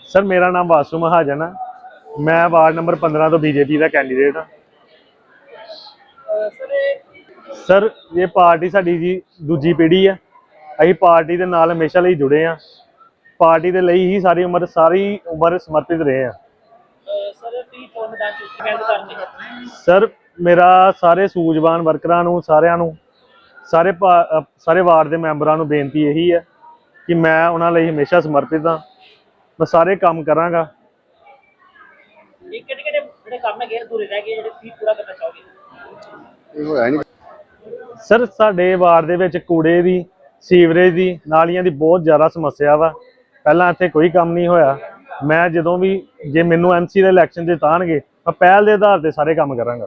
Sir मेरा नाम वासु महाजन है, मैं वार्ड नंबर 15 तो बीजेपी का कैंडीडेट हाँ। सर ये पार्टी साडी जी दूजी पीढ़ी है, असीं पार्टी दे नाल हमेशा ਲਈ जुड़े हाँ, पार्टी दे ਲਈ ही सारी उम्र समर्पित रहे हैं। सर मेरा सारे सूझवान वर्करां नूं सारे वार्ड के मैंबरां नूं बेनती यही है कि मैं उन्हां लई हमेशा समर्पित हाँ, मैं सारे काम करांगा। सर साडे वार्ड दे विच कूड़े दी, सीवरेज दी, नालियां दी बहुत ज़्यादा समस्या वा। पहलां इत्थे कोई काम नहीं होया, मैं जदों भी जे मैनूं MC दे इलैक्शन जिताणगे मैं पहल दे आधार ते सारे काम करांगा।